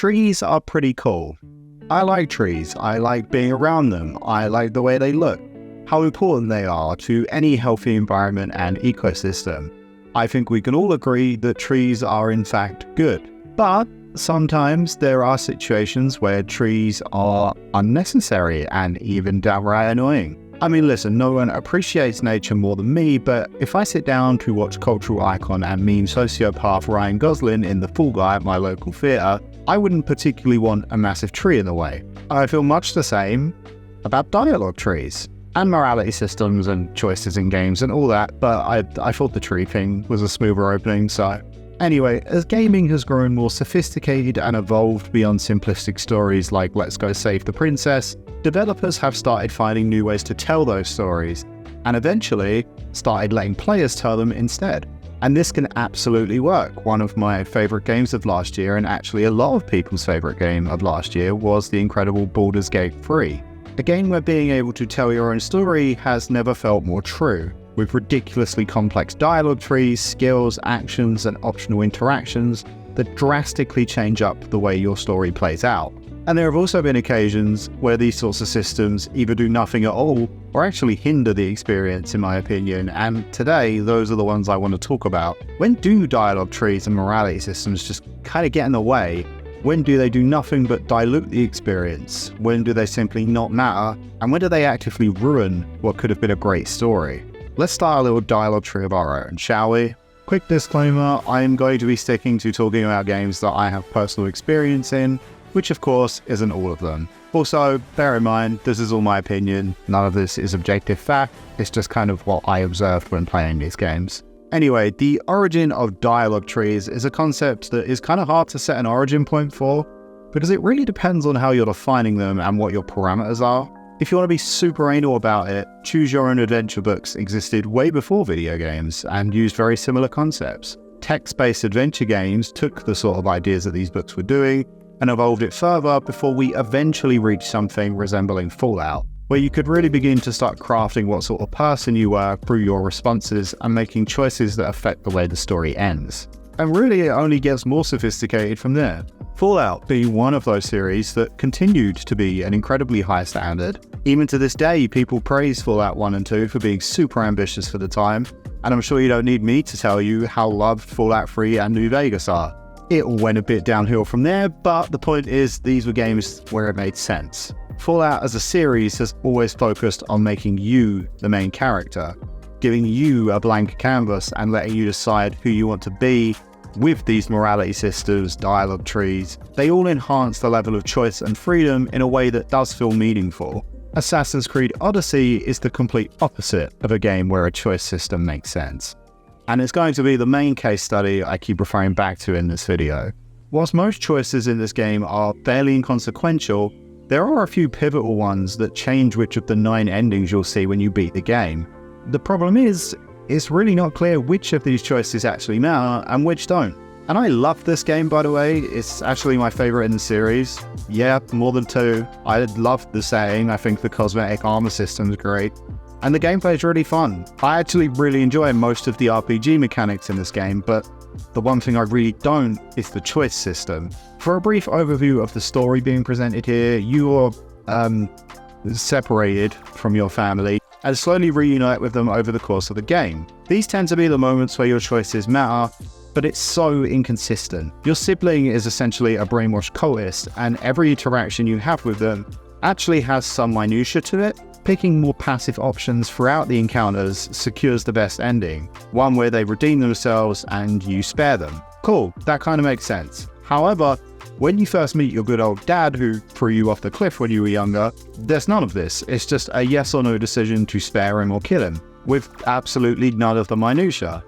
trees are pretty cool. I like trees. I like being around them. I like the way they look, how important they are to any healthy environment and ecosystem. I think we can all agree that trees are in fact good. But sometimes there are situations where trees are unnecessary and even downright annoying. I mean, listen, no one appreciates nature more than me, but if I sit down to watch cultural icon and meme sociopath Ryan Gosling in The Fall Guy at my local theatre, I wouldn't particularly want a massive tree in the way. I feel much the same about dialogue trees and morality systems and choices in games and all that, but I thought the tree thing was a smoother opening, so... Anyway, as gaming has grown more sophisticated and evolved beyond simplistic stories like Let's Go Save the Princess, developers have started finding new ways to tell those stories, and eventually started letting players tell them instead. And this can absolutely work. One of my favourite games of last year, and actually a lot of people's favourite game of last year, was the incredible Baldur's Gate 3. A game where being able to tell your own story has never felt more true, with ridiculously complex dialogue trees, skills, actions, and optional interactions that drastically change up the way your story plays out. And there have also been occasions where these sorts of systems either do nothing at all or actually hinder the experience, in my opinion, and today those are the ones I want to talk about. When do dialogue trees and morality systems just kind of get in the way? When do they do nothing but dilute the experience? When do they simply not matter? And when do they actively ruin what could have been a great story? Let's start a little dialogue tree of our own, shall we? Quick disclaimer, I am going to be sticking to talking about games that I have personal experience in, which of course isn't all of them. Also, bear in mind, this is all my opinion, none of this is objective fact, it's just kind of what I observed when playing these games. Anyway, the origin of dialogue trees is a concept that is kind of hard to set an origin point for, because it really depends on how you're defining them and what your parameters are. If you want to be super anal about it, Choose Your Own Adventure books existed way before video games and used very similar concepts. Text-based adventure games took the sort of ideas that these books were doing and evolved it further before we eventually reached something resembling Fallout, where you could really begin to start crafting what sort of person you were through your responses and making choices that affect the way the story ends. And really it only gets more sophisticated from there. Fallout being one of those series that continued to be an incredibly high standard. Even to this day, people praise Fallout 1 and 2 for being super ambitious for the time, and I'm sure you don't need me to tell you how loved Fallout 3 and New Vegas are. It all went a bit downhill from there, but the point is these were games where it made sense. Fallout as a series has always focused on making you the main character, giving you a blank canvas and letting you decide who you want to be. With these morality systems, dialogue trees, they all enhance the level of choice and freedom in a way that does feel meaningful. Assassin's Creed Odyssey is the complete opposite of a game where a choice system makes sense. And it's going to be the main case study I keep referring back to in this video. Whilst most choices in this game are fairly inconsequential, there are a few pivotal ones that change which of the 9 endings you'll see when you beat the game. The problem is, it's really not clear which of these choices actually matter and which don't. And I love this game, by the way. It's actually my favorite in the series. Yeah, more than 2. I love the setting. I think the cosmetic armor system is great. And the gameplay is really fun. I actually really enjoy most of the RPG mechanics in this game, but the one thing I really don't is the choice system. For a brief overview of the story being presented here, you are separated from your family and slowly reunite with them over the course of the game. These tend to be the moments where your choices matter, but it's so inconsistent. Your sibling is essentially a brainwashed cultist, and every interaction you have with them actually has some minutia to it. Picking more passive options throughout the encounters secures the best ending, one where they redeem themselves and you spare them. Cool, that kind of makes sense. However, when you first meet your good old dad who threw you off the cliff when you were younger, there's none of this. It's just a yes or no decision to spare him or kill him, with absolutely none of the minutia.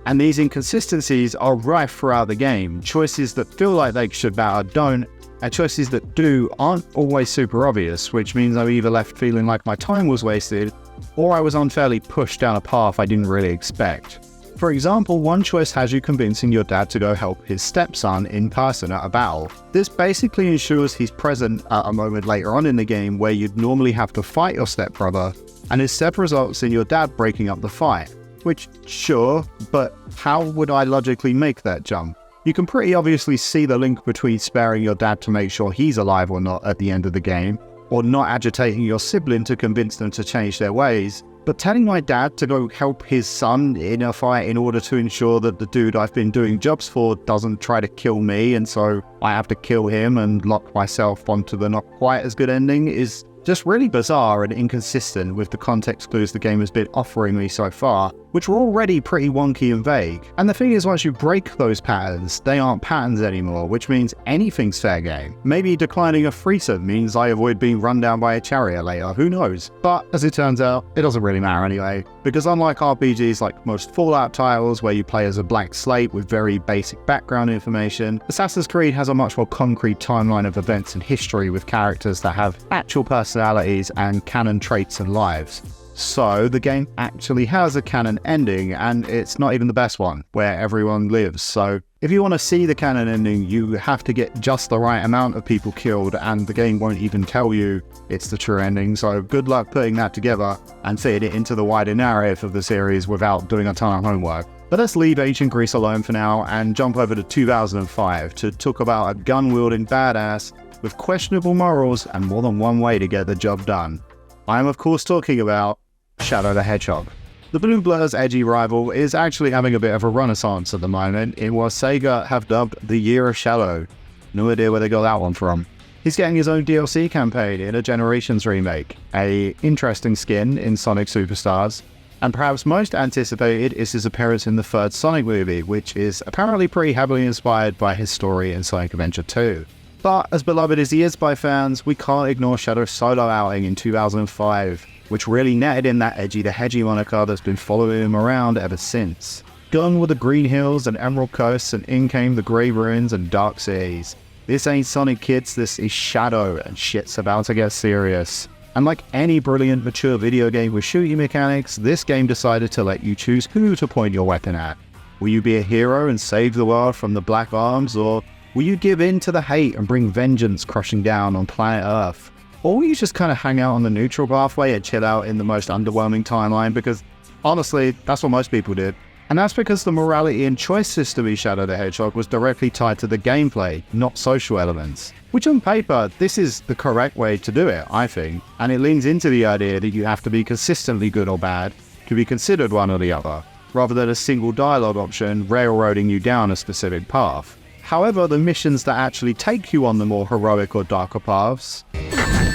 And these inconsistencies are rife throughout the game. Choices that feel like they should matter don't, and choices that do aren't always super obvious, which means I'm either left feeling like my time was wasted, or I was unfairly pushed down a path I didn't really expect. For example, one choice has you convincing your dad to go help his stepson in person at a battle. This basically ensures he's present at a moment later on in the game where you'd normally have to fight your stepbrother, and instead results in your dad breaking up the fight. Which, sure, but how would I logically make that jump? You can pretty obviously see the link between sparing your dad to make sure he's alive or not at the end of the game, or not agitating your sibling to convince them to change their ways. But telling my dad to go help his son in a fight in order to ensure that the dude I've been doing jobs for doesn't try to kill me, and so I have to kill him and lock myself onto the not quite as good ending, is just really bizarre and inconsistent with the context clues the game has been offering me so far, which were already pretty wonky and vague. And the thing is, once you break those patterns, they aren't patterns anymore, which means anything's fair game. Maybe declining a threesome means I avoid being run down by a chariot later, who knows? But as it turns out, it doesn't really matter anyway, because unlike RPGs like most Fallout titles where you play as a blank slate with very basic background information, Assassin's Creed has a much more concrete timeline of events and history with characters that have actual personalities and canon traits and lives. So the game actually has a canon ending, and it's not even the best one, where everyone lives. So if you want to see the canon ending, you have to get just the right amount of people killed, and the game won't even tell you it's the true ending. So good luck putting that together and fitting it into the wider narrative of the series without doing a ton of homework. But let's leave ancient Greece alone for now and jump over to 2005 to talk about a gun-wielding badass with questionable morals and more than one way to get the job done. I am of course talking about Shadow the Hedgehog. The Blue Blur's edgy rival is actually having a bit of a renaissance at the moment in what Sega have dubbed the Year of Shadow. No idea where they got that one from. He's getting his own DLC campaign in a Generations remake, a interesting skin in Sonic Superstars, and perhaps most anticipated is his appearance in the third Sonic movie, which is apparently pretty heavily inspired by his story in Sonic Adventure 2. But as beloved as he is by fans, we can't ignore Shadow's solo outing in 2005, which really netted in that Edgy the Hedgy moniker that's been following him around ever since. Gone were the green hills and emerald coasts, and in came the grey ruins and dark seas. This ain't Sonic, kids, this is Shadow, and shit's about to get serious. And like any brilliant mature video game with shooting mechanics, this game decided to let you choose who to point your weapon at. Will you be a hero and save the world from the Black Arms, or will you give in to the hate and bring vengeance crushing down on planet Earth? Or will you just kind of hang out on the neutral pathway and chill out in the most underwhelming timeline? Because honestly, that's what most people did. And that's because the morality and choice system in Shadow the Hedgehog was directly tied to the gameplay, not social elements. Which on paper, this is the correct way to do it, I think. And it leans into the idea that you have to be consistently good or bad to be considered one or the other, rather than a single dialogue option railroading you down a specific path. However, the missions that actually take you on the more heroic or darker paths,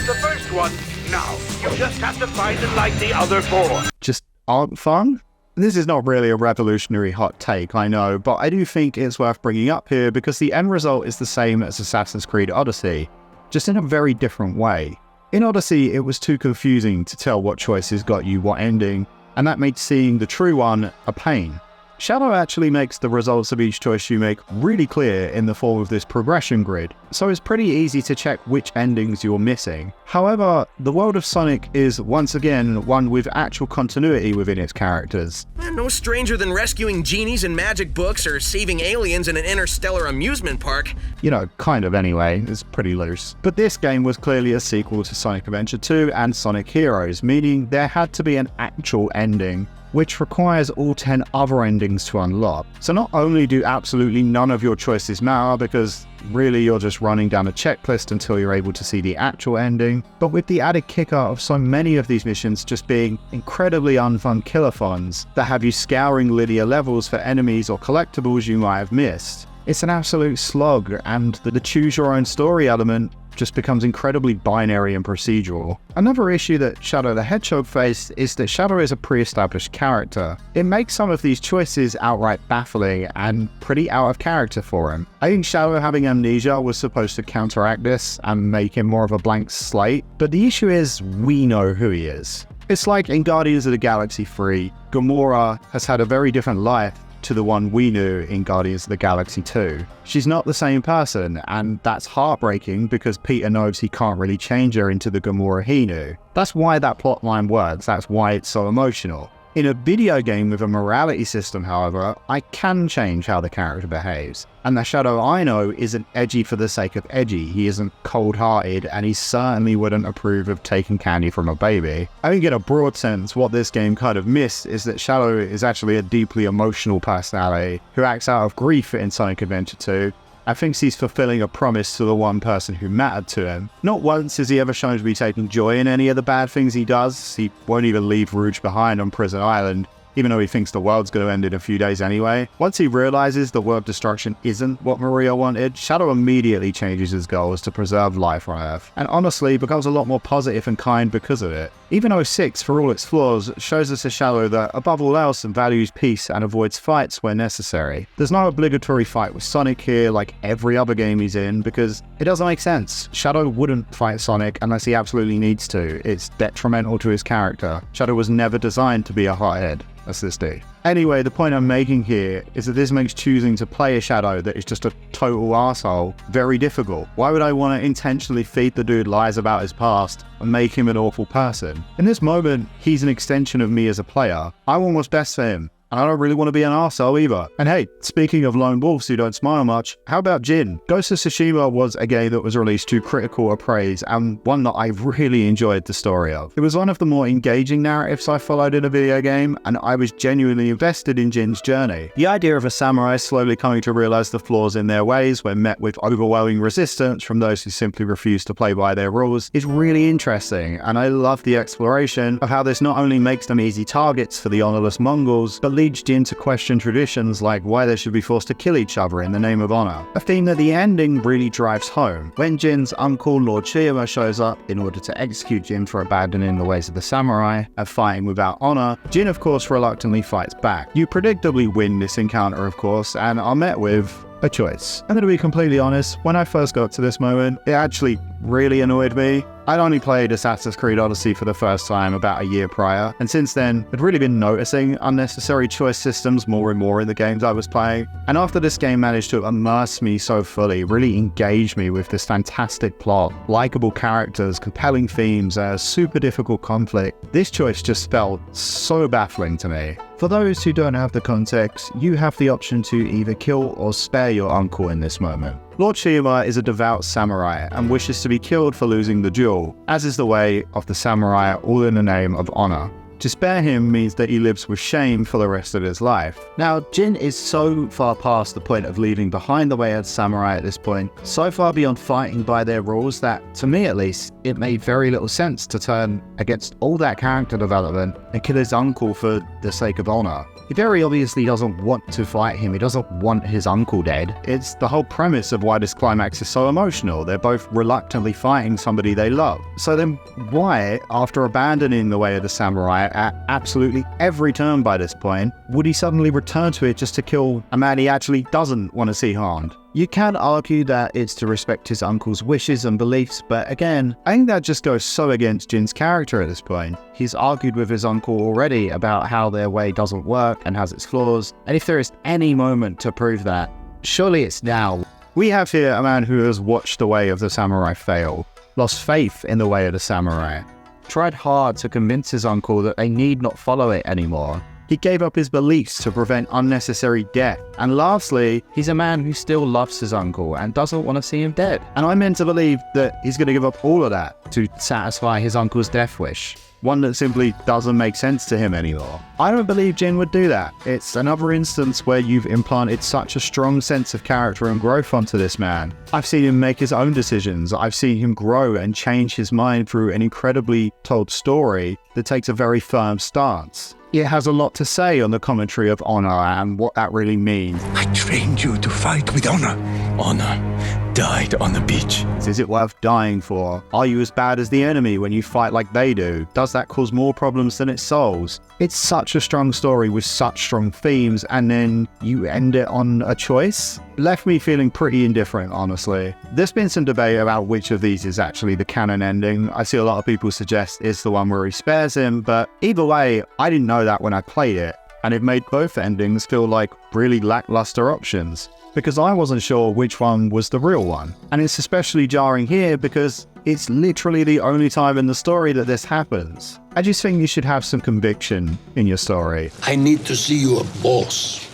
the first one, now. You just have to find and light the other four. Just aren't fun? This is not really a revolutionary hot take, I know, but I do think it's worth bringing up here because the end result is the same as Assassin's Creed Odyssey, just in a very different way. In Odyssey, it was too confusing to tell what choices got you what ending, and that made seeing the true one a pain. Shadow actually makes the results of each choice you make really clear in the form of this progression grid, so it's pretty easy to check which endings you're missing. However, the world of Sonic is once again one with actual continuity within its characters. No stranger than rescuing genies in magic books or saving aliens in an interstellar amusement park. You know, kind of anyway, it's pretty loose. But this game was clearly a sequel to Sonic Adventure 2 and Sonic Heroes, meaning there had to be an actual ending, which requires all 10 other endings to unlock. So not only do absolutely none of your choices matter, because really you're just running down a checklist until you're able to see the actual ending, but with the added kicker of so many of these missions just being incredibly unfun killathons that have you scouring linear levels for enemies or collectibles you might have missed. It's an absolute slog, and the choose your own story element just becomes incredibly binary and procedural. Another issue that Shadow the Hedgehog faced is that Shadow is a pre-established character. It makes some of these choices outright baffling and pretty out of character for him. I think Shadow having amnesia was supposed to counteract this and make him more of a blank slate, but the issue is we know who he is. It's like in Guardians of the Galaxy 3, Gamora has had a very different life to the one we knew in Guardians of the Galaxy 2. She's not the same person, and that's heartbreaking because Peter knows he can't really change her into the Gamora he knew. That's why that plotline works, that's why it's so emotional. In a video game with a morality system, however, I can change how the character behaves. And the Shadow I know isn't edgy for the sake of edgy. He isn't cold-hearted, and he certainly wouldn't approve of taking candy from a baby. I think in a broad sense, what this game kind of missed is that Shadow is actually a deeply emotional personality who acts out of grief in Sonic Adventure 2. and thinks he's fulfilling a promise to the one person who mattered to him. Not once is he ever shown to be taking joy in any of the bad things he does. He won't even leave Rouge behind on Prison Island, even though he thinks the world's going to end in a few days anyway. Once he realizes the world destruction isn't what Maria wanted, Shadow immediately changes his goals to preserve life on Earth, and honestly becomes a lot more positive and kind because of it. Even 06, for all its flaws, shows us a Shadow that, above all else, values peace and avoids fights where necessary. There's no obligatory fight with Sonic here like every other game he's in, because it doesn't make sense. Shadow wouldn't fight Sonic unless he absolutely needs to. It's detrimental to his character. Shadow was never designed to be a hothead. That's this day. Anyway, the point I'm making here is that this makes choosing to play a Shadow that is just a total arsehole very difficult. Why would I want to intentionally feed the dude lies about his past and make him an awful person? In this moment, he's an extension of me as a player. I want what's best for him, and I don't really want to be an arsehole either. And hey, speaking of lone wolves who don't smile much, how about Jin? Ghost of Tsushima was a game that was released to critical praise, and one that I really enjoyed the story of. It was one of the more engaging narratives I followed in a video game, and I was genuinely invested in Jin's journey. The idea of a samurai slowly coming to realize the flaws in their ways when met with overwhelming resistance from those who simply refuse to play by their rules is really interesting, and I love the exploration of how this not only makes them easy targets for the honorless Mongols, but leads Jin to question traditions like why they should be forced to kill each other in the name of honor. A theme that the ending really drives home. When Jin's uncle Lord Shiyama shows up in order to execute Jin for abandoning the ways of the samurai and fighting without honor, Jin of course reluctantly fights back. You predictably win this encounter of course, and are met with a choice. I'm going to be completely honest, when I first got to this moment, it actually really annoyed me. I'd only played Assassin's Creed Odyssey for the first time about a year prior, and since then, I'd really been noticing unnecessary choice systems more and more in the games I was playing. And after this game managed to immerse me so fully, really engage me with this fantastic plot, likable characters, compelling themes, a super difficult conflict, this choice just felt so baffling to me. For those who don't have the context, you have the option to either kill or spare your uncle in this moment. Lord Shiyama is a devout samurai and wishes to be killed for losing the duel, as is the way of the samurai, all in the name of honor. To spare him means that he lives with shame for the rest of his life. Now, Jin is so far past the point of leaving behind the way of samurai at this point, so far beyond fighting by their rules that, to me at least, it made very little sense to turn against all that character development and kill his uncle for the sake of honor. He very obviously doesn't want to fight him, he doesn't want his uncle dead. It's the whole premise of why this climax is so emotional. They're both reluctantly fighting somebody they love. So then why, after abandoning the way of the samurai at absolutely every turn by this point, would he suddenly return to it just to kill a man he actually doesn't want to see harmed? You can argue that it's to respect his uncle's wishes and beliefs, but again, I think that just goes so against Jin's character at this point. He's argued with his uncle already about how their way doesn't work and has its flaws, and if there is any moment to prove that, surely it's now. We have here a man who has watched the way of the samurai fail, lost faith in the way of the samurai, tried hard to convince his uncle that they need not follow it anymore. He gave up his beliefs to prevent unnecessary death. And lastly, he's a man who still loves his uncle and doesn't want to see him dead. And I'm meant to believe that he's going to give up all of that to satisfy his uncle's death wish. One that simply doesn't make sense to him anymore. I don't believe Jin would do that. It's another instance where you've implanted such a strong sense of character and growth onto this man. I've seen him make his own decisions. I've seen him grow and change his mind through an incredibly told story that takes a very firm stance. It has a lot to say on the commentary of honor and what that really means. I trained you to fight with honor. Honor died on the beach. Is it worth dying for? Are you as bad as the enemy when you fight like they do? Does that cause more problems than it solves? It's such a strong story with such strong themes, and then you end it on a choice? Left me feeling pretty indifferent, honestly. There's been some debate about which of these is actually the canon ending. I see a lot of people suggest it's the one where he spares him, but either way, I didn't know that when I played it, and it made both endings feel like really lackluster options, because I wasn't sure which one was the real one. And it's especially jarring here because It's literally the only time in the story that this happens. I just think you should have some conviction in your story. I need to see you a boss.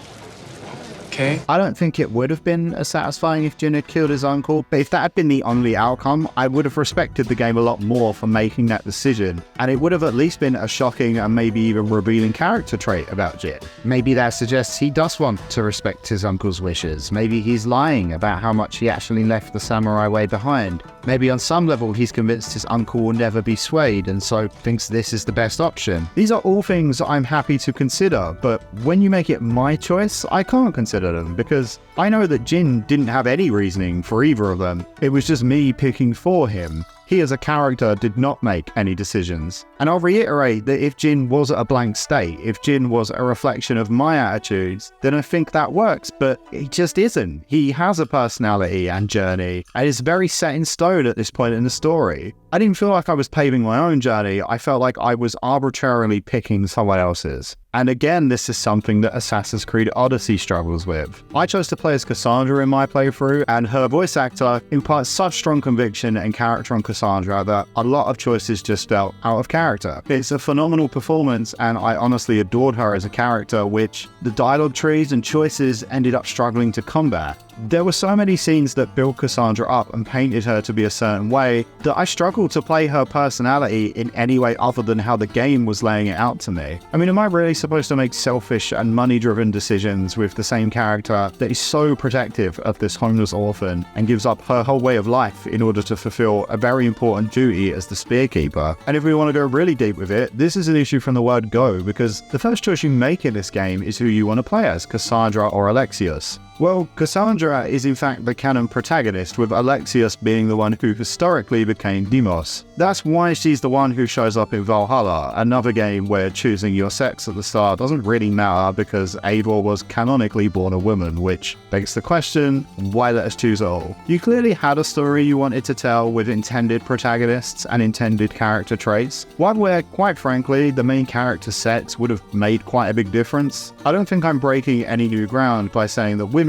Okay. I don't think it would have been as satisfying if Jin had killed his uncle, but if that had been the only outcome, I would have respected the game a lot more for making that decision, and it would have at least been a shocking and maybe even revealing character trait about Jin. Maybe that suggests he does want to respect his uncle's wishes. Maybe he's lying about how much he actually left the samurai way behind. Maybe on some level he's convinced his uncle will never be swayed and so thinks this is the best option. These are all things I'm happy to consider, but when you make it my choice, I can't consider them because I know that Jin didn't have any reasoning for either of them. It was just me picking for him. He as a character did not make any decisions. And I'll reiterate that if Jin was a blank state, if Jin was a reflection of my attitudes, then I think that works, but he just isn't. He has a personality and journey, and is very set in stone at this point in the story. I didn't feel like I was paving my own journey, I felt like I was arbitrarily picking someone else's. And again, this is something that Assassin's Creed Odyssey struggles with. I chose to play as Cassandra in my playthrough, and her voice actor imparts such strong conviction and character on Cassandra that a lot of choices just felt out of character. It's a phenomenal performance, and I honestly adored her as a character, which the dialogue trees and choices ended up struggling to combat. There were so many scenes that built Cassandra up and painted her to be a certain way that I struggled to play her personality in any way other than how the game was laying it out to me. I mean, am I really supposed to make selfish and money-driven decisions with the same character that is so protective of this homeless orphan and gives up her whole way of life in order to fulfill a very important duty as the spearkeeper? And if we want to go really deep with it, this is an issue from the word go, because the first choice you make in this game is who you want to play as, Cassandra or Alexios. Well, Cassandra is in fact the canon protagonist, with Alexios being the one who historically became Deimos. That's why she's the one who shows up in Valhalla, another game where choosing your sex at the start doesn't really matter because Eivor was canonically born a woman, which begs the question, why let us choose all? You clearly had a story you wanted to tell with intended protagonists and intended character traits, one where, quite frankly, the main character sets would have made quite a big difference. I don't think I'm breaking any new ground by saying that women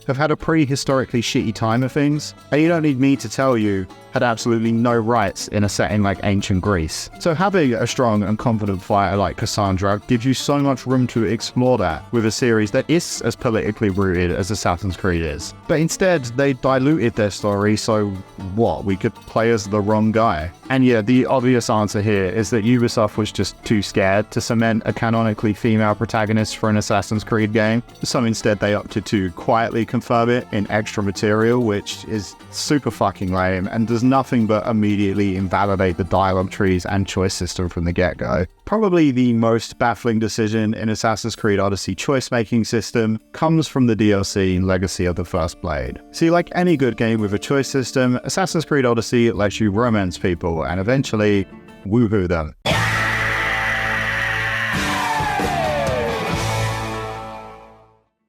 have had a prehistorically shitty time of things, and you don't need me to tell you had absolutely no rights in a setting like ancient Greece. So having a strong and confident fighter like Cassandra gives you so much room to explore that with a series that is as politically rooted as Assassin's Creed is. But instead, they diluted their story, so what? We could play as the wrong guy. And yeah, the obvious answer here is that Ubisoft was just too scared to cement a canonically female protagonist for an Assassin's Creed game, so instead they opted to quietly confirm it in extra material, which is super fucking lame and does nothing but immediately invalidate the dialogue trees and choice system from the get-go. Probably the most baffling decision in Assassin's Creed Odyssey choice-making system comes from the DLC Legacy of the First Blade. See, like any good game with a choice system, Assassin's Creed Odyssey lets you romance people and eventually woohoo them.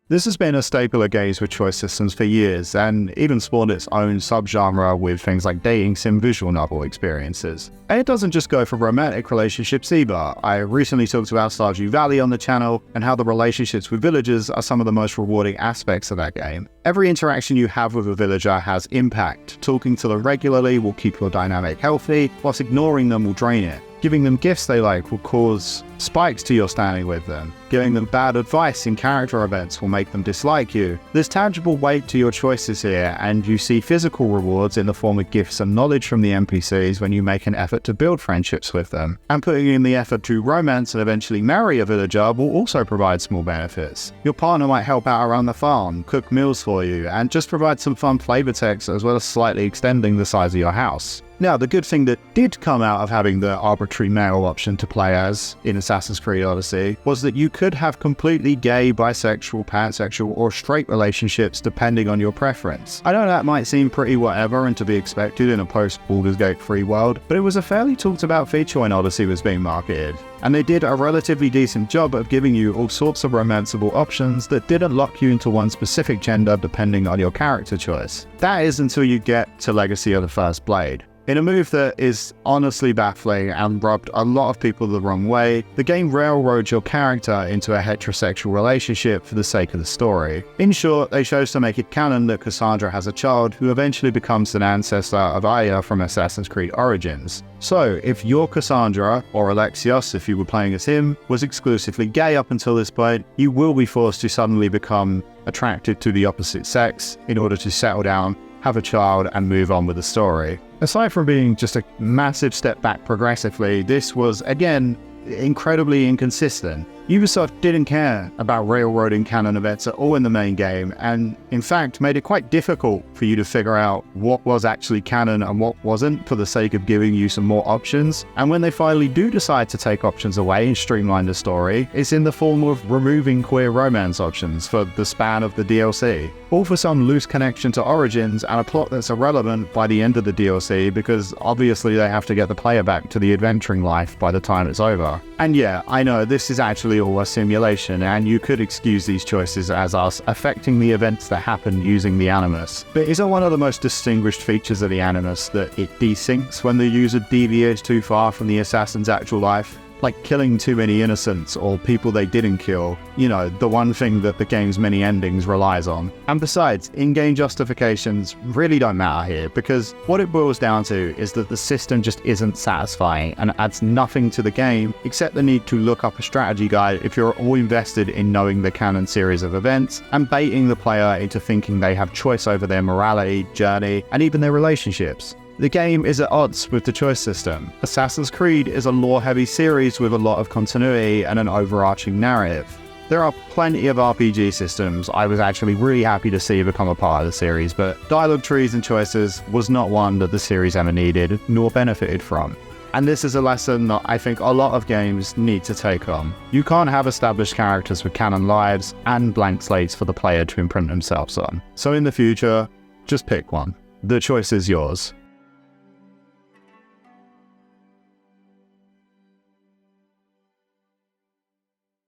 This has been a staple of games with choice systems for years, and even spawned its own subgenre with things like dating sim visual novel experiences. And it doesn't just go for romantic relationships either. I recently talked about Stardew Valley on the channel, and how the relationships with villagers are some of the most rewarding aspects of that game. Every interaction you have with a villager has impact. Talking to them regularly will keep your dynamic healthy, whilst ignoring them will drain it. Giving them gifts they like will cause spikes to your standing with them. Giving them bad advice in character events will make them dislike you. There's tangible weight to your choices here, and you see physical rewards in the form of gifts and knowledge from the NPCs when you make an effort to build friendships with them. And putting in the effort to romance and eventually marry a villager will also provide small benefits. Your partner might help out around the farm, cook meals for you, and just provide some fun flavor text as well as slightly extending the size of your house. Now, the good thing that did come out of having the arbitrary male option to play as in Assassin's Creed Odyssey was that you could have completely gay, bisexual, pansexual, or straight relationships depending on your preference. I know that might seem pretty whatever and to be expected in a post-Baldur's Gate 3 world, but it was a fairly talked about feature when Odyssey was being marketed. And they did a relatively decent job of giving you all sorts of romanceable options that didn't lock you into one specific gender depending on your character choice. That is until you get to Legacy of the First Blade. In a move that is honestly baffling and rubbed a lot of people the wrong way, the game railroads your character into a heterosexual relationship for the sake of the story. In short, they chose to make it canon that Cassandra has a child who eventually becomes an ancestor of Aya from Assassin's Creed Origins. So, if your Cassandra, or Alexios if you were playing as him, was exclusively gay up until this point, you will be forced to suddenly become attracted to the opposite sex in order to settle down, have a child, and move on with the story. Aside from being just a massive step back progressively, this was, again, incredibly inconsistent. Ubisoft didn't care about railroading canon events at all in the main game, and in fact made it quite difficult for you to figure out what was actually canon and what wasn't for the sake of giving you some more options. And when they finally do decide to take options away and streamline the story, it's in the form of removing queer romance options for the span of the DLC. All for some loose connection to Origins and a plot that's irrelevant by the end of the DLC, because obviously they have to get the player back to the adventuring life by the time it's over. And yeah, I know this is actually all a simulation, and you could excuse these choices as us affecting the events that happen using the Animus. But isn't one of the most distinguished features of the Animus that it desyncs when the user deviates too far from the assassin's actual life? Like killing too many innocents or people they didn't kill, you know, the one thing that the game's many endings relies on. And besides, in-game justifications really don't matter here, because what it boils down to is that the system just isn't satisfying and adds nothing to the game except the need to look up a strategy guide if you're all invested in knowing the canon series of events, and baiting the player into thinking they have choice over their morality, journey, and even their relationships. The game is at odds with the choice system. Assassin's Creed is a lore-heavy series with a lot of continuity and an overarching narrative. There are plenty of RPG systems I was actually really happy to see become a part of the series, but dialogue trees and choices was not one that the series ever needed, nor benefited from. And this is a lesson that I think a lot of games need to take on. You can't have established characters with canon lives and blank slates for the player to imprint themselves on. So in the future, just pick one. The choice is yours.